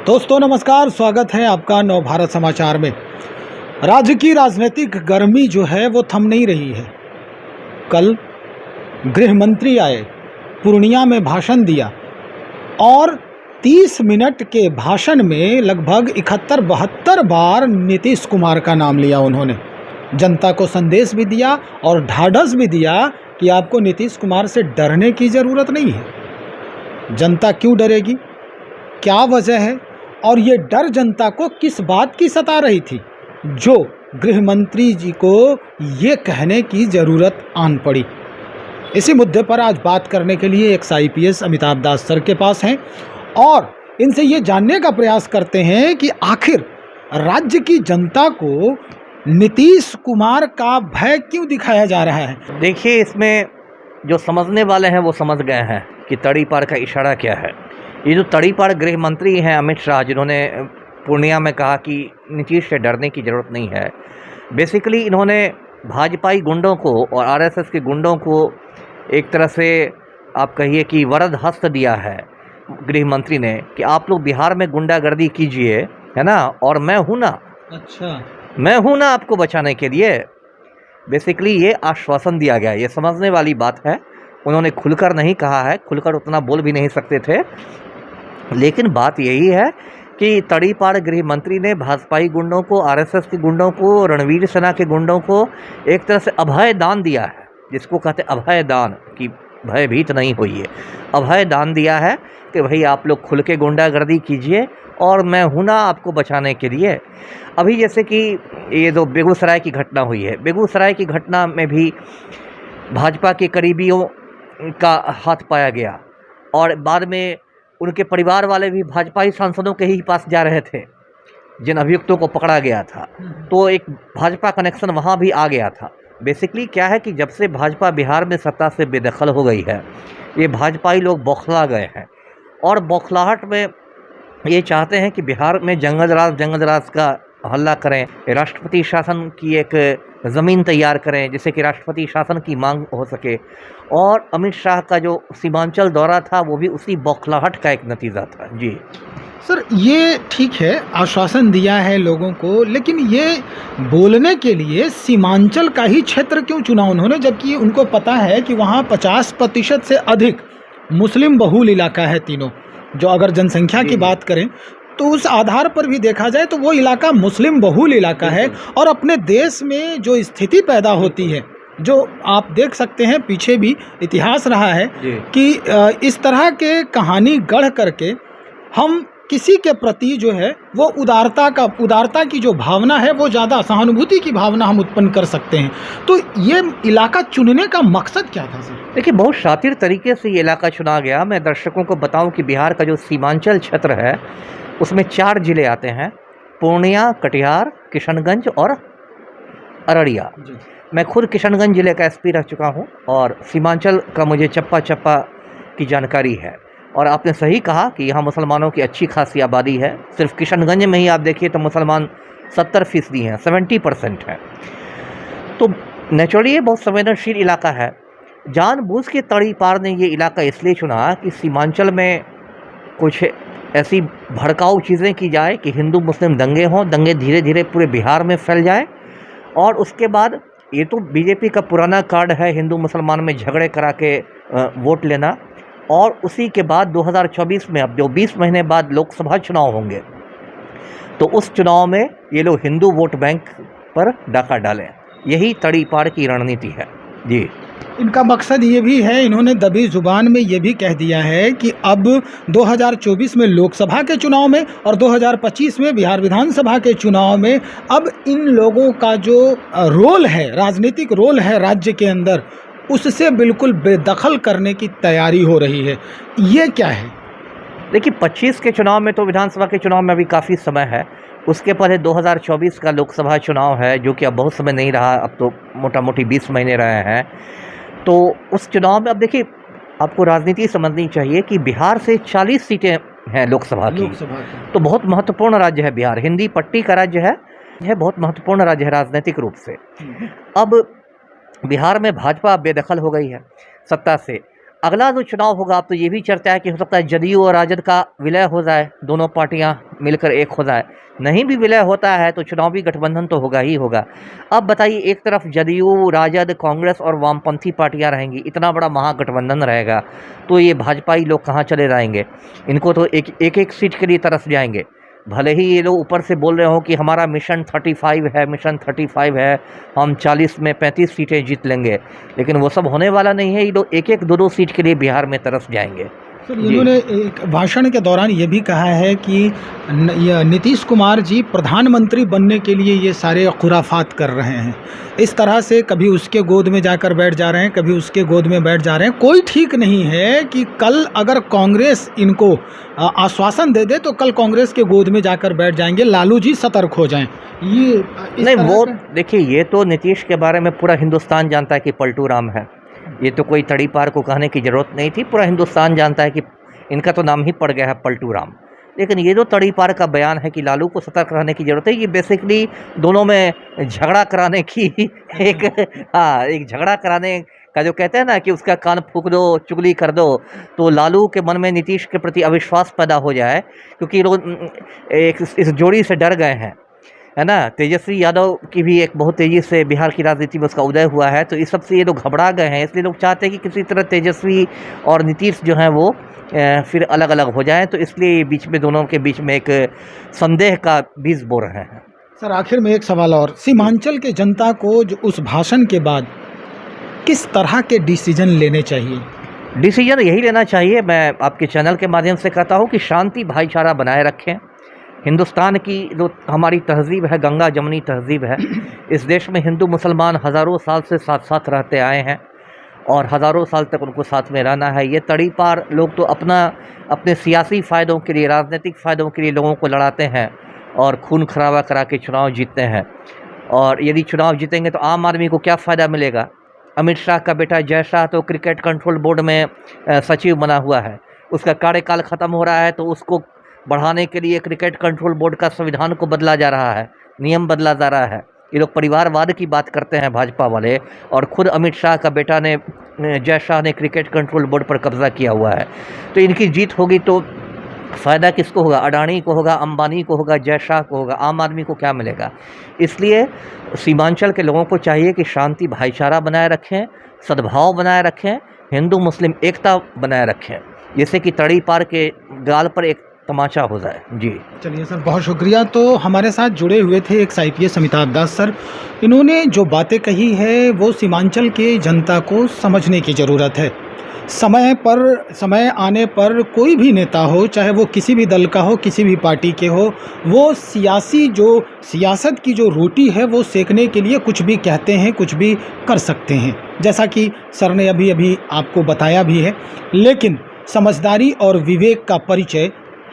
दोस्तों नमस्कार, स्वागत है आपका नव भारत समाचार में। राज्य की राजनीतिक गर्मी जो है वो थम नहीं रही है। कल गृह मंत्री आए, पूर्णिया में भाषण दिया और 30 मिनट के भाषण में लगभग 71-72 बार नीतीश कुमार का नाम लिया उन्होंने। जनता को संदेश भी दिया और ढाढ़स भी दिया कि आपको नीतीश कुमार से डरने की ज़रूरत नहीं है। जनता क्यों डरेगी, क्या वजह है और ये डर जनता को किस बात की सता रही थी जो गृह मंत्री जी को ये कहने की ज़रूरत आन पड़ी। इसी मुद्दे पर आज बात करने के लिए एक्स IPS अमिताभ दास सर के पास हैं और इनसे ये जानने का प्रयास करते हैं कि आखिर राज्य की जनता को नीतीश कुमार का भय क्यों दिखाया जा रहा है। देखिए, इसमें जो समझने वाले हैं वो समझ गए हैं कि तड़ी पार का इशारा क्या है। ये जो तड़ी पार गृह मंत्री हैं अमित शाह, जिन्होंने पूर्णिया में कहा कि नीतीश से डरने की ज़रूरत नहीं है, बेसिकली इन्होंने भाजपाई गुंडों को और RSS के गुंडों को एक तरह से आप कहिए कि वरद हस्त दिया है गृह मंत्री ने कि आप लोग बिहार में गुंडागर्दी कीजिए, है ना, और मैं हूँ ना। अच्छा, मैं हूँ ना आपको बचाने के लिए। बेसिकली ये आश्वासन दिया गया, ये समझने वाली बात है। उन्होंने खुलकर नहीं कहा है, खुलकर उतना बोल भी नहीं सकते थे, लेकिन बात यही है कि तड़ीपार गृह मंत्री ने भाजपाई गुंडों को, RSS के गुंडों को, रणवीर सेना के गुंडों को एक तरह से अभय दान दिया है, जिसको कहते हैं अभय दान, कि भयभीत नहीं होइए। अभय दान दिया है कि भाई आप लोग खुल के गुंडागर्दी कीजिए और मैं हूँ ना आपको बचाने के लिए। अभी जैसे कि ये जो बेगूसराय की घटना हुई है, बेगूसराय की घटना में भी भाजपा के करीबियों का हाथ पाया गया और बाद में उनके परिवार वाले भी भाजपाई सांसदों के ही पास जा रहे थे जिन अभियुक्तों को पकड़ा गया था, तो एक भाजपा कनेक्शन वहाँ भी आ गया था। बेसिकली क्या है कि जब से भाजपा बिहार में सत्ता से बेदखल हो गई है, ये भाजपाई लोग बौखला गए हैं और बौखलाहट में ये चाहते हैं कि बिहार में जंगल राज का हल्ला करें, राष्ट्रपति शासन की एक ज़मीन तैयार करें जिससे कि राष्ट्रपति शासन की मांग हो सके। और अमित शाह का जो सीमांचल दौरा था वो भी उसी बौखलाहट का एक नतीजा था। जी सर, ये ठीक है, आश्वासन दिया है लोगों को, लेकिन ये बोलने के लिए सीमांचल का ही क्षेत्र क्यों चुना उन्होंने, जबकि उनको पता है कि वहाँ 50% से अधिक मुस्लिम बहुल इलाका है तीनों। जो अगर जनसंख्या की बात करें तो उस आधार पर भी देखा जाए तो वो इलाका मुस्लिम बहुल इलाका है और अपने देश में जो स्थिति पैदा होती है, जो आप देख सकते हैं पीछे भी इतिहास रहा है कि इस तरह के कहानी गढ़ करके हम किसी के प्रति जो है वो उदारता की जो भावना है वो ज़्यादा सहानुभूति की भावना हम उत्पन्न कर सकते हैं। तो ये इलाका चुनने का मकसद क्या था सर? देखिए, बहुत शातिर तरीके से ये इलाका चुना गया। मैं दर्शकों को बताऊं कि बिहार का जो सीमांचल क्षेत्र है उसमें 4 जिले आते हैं: पूर्णिया, कटिहार, किशनगंज और अररिया। मैं खुद किशनगंज जिले का SP रह चुका हूं और सीमांचल का मुझे चप्पा चप्पा की जानकारी है। और आपने सही कहा कि यहाँ मुसलमानों की अच्छी खासी आबादी है। सिर्फ किशनगंज में ही आप देखिए तो मुसलमान 70% हैं, 70% हैं। तो नेचुरली ये बहुत संवेदनशील इलाका है। जानबूझ के तड़ीपार ने ये इलाका इसलिए चुना कि सीमांचल में कुछ ऐसी भड़काऊ चीज़ें की जाए कि हिंदू मुस्लिम दंगे हों, दंगे धीरे धीरे पूरे बिहार में फैल जाए और उसके बाद ये तो बीजेपी का पुराना कार्ड है हिंदू मुसलमान में झगड़े करा के वोट लेना। और उसी के बाद 2024 में, अब जो 20 महीने बाद लोकसभा चुनाव होंगे, तो उस चुनाव में ये लोग हिंदू वोट बैंक पर डाका डालें। यही तड़ीपार की रणनीति है। जी, इनका मकसद ये भी है, इन्होंने दबी जुबान में ये भी कह दिया है कि अब 2024 में लोकसभा के चुनाव में और 2025 में बिहार विधानसभा के चुनाव में अब इन लोगों का जो रोल है, राजनीतिक रोल है राज्य के अंदर, उससे बिल्कुल बेदखल करने की तैयारी हो रही है। ये क्या है? देखिए, 25 के चुनाव में तो विधानसभा के चुनाव में अभी काफ़ी समय है। उसके पहले 2024 का लोकसभा चुनाव है जो कि अब बहुत समय नहीं रहा, अब तो मोटा मोटी 20 महीने रहे हैं। तो उस चुनाव में अब देखिए, आपको राजनीति समझनी चाहिए कि बिहार से 40 सीटें हैं लोकसभा की। तो बहुत महत्वपूर्ण राज्य है बिहार, हिंदी पट्टी का राज्य है, यह बहुत महत्वपूर्ण राज्य है राजनीतिक रूप से। अब बिहार में भाजपा बेदखल हो गई है सत्ता से। अगला जो चुनाव होगा, अब तो ये भी चर्चा है कि हो सकता है जदयू और राजद का विलय हो जाए, दोनों पार्टियां मिलकर एक हो जाए। नहीं भी विलय होता है तो चुनावी गठबंधन तो होगा ही होगा। अब बताइए, एक तरफ जदयू, राजद, कांग्रेस और वामपंथी पार्टियां रहेंगी, इतना बड़ा महागठबंधन रहेगा, तो ये भाजपाई लोग कहाँ चले जाएंगे? इनको तो एक एक सीट के लिए तरस जाएंगे। भले ही ये लोग ऊपर से बोल रहे हो कि हमारा मिशन 35 है, मिशन 35 है, हम 40 में 35 सीटें जीत लेंगे, लेकिन वो सब होने वाला नहीं है। ये लोग एक एक दो दो सीट के लिए बिहार में तरस जाएंगे। सर, इन्होंने एक भाषण के दौरान ये भी कहा है कि नीतीश कुमार जी प्रधानमंत्री बनने के लिए ये सारे खुराफात कर रहे हैं। इस तरह से कभी उसके गोद में जाकर बैठ जा रहे हैं, कभी उसके गोद में बैठ जा रहे हैं। कोई ठीक नहीं है कि कल अगर कांग्रेस इनको आश्वासन दे दे तो कल कांग्रेस के गोद में जाकर बैठ जाएंगे, लालू जी सतर्क हो जाएं। ये इस नहीं, तरह वो से देखिए, ये तो नीतीश के बारे में पूरा हिंदुस्तान जानता है कि पलटू राम है। ये तो कोई तड़ी पार को कहने की ज़रूरत नहीं थी, पूरा हिंदुस्तान जानता है कि इनका तो नाम ही पड़ गया है पलटू राम। लेकिन ये जो तड़ी पार का बयान है कि लालू को सतर्क रहने की ज़रूरत है, ये बेसिकली दोनों में झगड़ा कराने की एक एक झगड़ा कराने का, जो कहते हैं ना कि उसका कान फूंक दो, चुगली कर दो, तो लालू के मन में नीतीश के प्रति अविश्वास पैदा हो जाए, क्योंकि लोग एक इस जोड़ी से डर गए हैं, है ना। तेजस्वी यादव की भी एक बहुत तेज़ी से बिहार की राजनीति में उसका उदय हुआ है, तो इस सब से ये लोग घबरा गए हैं। इसलिए लोग चाहते हैं कि किसी तरह तेजस्वी और नीतीश जो हैं वो फिर अलग अलग हो जाएं, तो इसलिए बीच में, दोनों के बीच में एक संदेह का बीज बो रहे हैं। सर, आखिर में एक सवाल और, सीमांचल के जनता को जो उस भाषण के बाद किस तरह के डिसीजन लेने चाहिए? डिसीजन यही लेना चाहिए, मैं आपके चैनल के माध्यम से कहता हूँ कि शांति भाईचारा बनाए रखें। हिंदुस्तान की जो हमारी तहज़ीब है, गंगा जमनी तहज़ीब है, इस देश में हिंदू मुसलमान हज़ारों साल से साथ साथ रहते आए हैं और हज़ारों साल तक उनको साथ में रहना है। ये तड़ी पार लोग तो अपने सियासी फ़ायदों के लिए, राजनीतिक फ़ायदों के लिए लोगों को लड़ाते हैं और खून खराबा करा के चुनाव जीतते हैं। और यदि चुनाव जीतेंगे तो आम आदमी को क्या फ़ायदा मिलेगा? अमित शाह का बेटा जय शाह तो क्रिकेट कंट्रोल बोर्ड में सचिव बना हुआ है, उसका कार्यकाल ख़त्म हो रहा है, तो उसको बढ़ाने के लिए क्रिकेट कंट्रोल बोर्ड का संविधान को बदला जा रहा है, नियम बदला जा रहा है। ये लोग परिवारवाद की बात करते हैं भाजपा वाले, और खुद अमित शाह का बेटा ने, जय शाह ने क्रिकेट कंट्रोल बोर्ड पर कब्जा किया हुआ है। तो इनकी जीत होगी तो फ़ायदा किसको होगा? अडानी को होगा, अंबानी को होगा, जय शाह को होगा, आम आदमी को क्या मिलेगा? इसलिए सीमांचल के लोगों को चाहिए कि शांति भाईचारा बनाए रखें, सद्भाव बनाए रखें, हिंदू मुस्लिम एकता बनाए रखें, जिससे कि तड़ी पार के गाल पर एक तमाचा हो जाए। जी चलिए सर, बहुत शुक्रिया। तो हमारे साथ जुड़े हुए थे एक IPS अमिताभ दास सर। इन्होंने जो बातें कही है वो सीमांचल के जनता को समझने की ज़रूरत है। समय आने पर कोई भी नेता हो, चाहे वो किसी भी दल का हो, किसी भी पार्टी के हो, वो सियासत की जो रोटी है वो सेकने के लिए कुछ भी कहते हैं, कुछ भी कर सकते हैं, जैसा कि सर ने अभी आपको बताया भी है। लेकिन समझदारी और विवेक का परिचय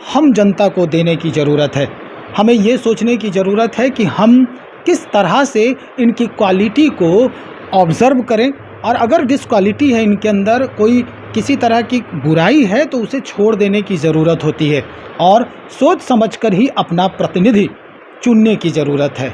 हम जनता को देने की ज़रूरत है। हमें ये सोचने की ज़रूरत है कि हम किस तरह से इनकी क्वालिटी को ऑब्ज़र्व करें, और अगर डिसक्वालिटी है इनके अंदर, कोई किसी तरह की बुराई है, तो उसे छोड़ देने की ज़रूरत होती है और सोच समझकर ही अपना प्रतिनिधि चुनने की ज़रूरत है।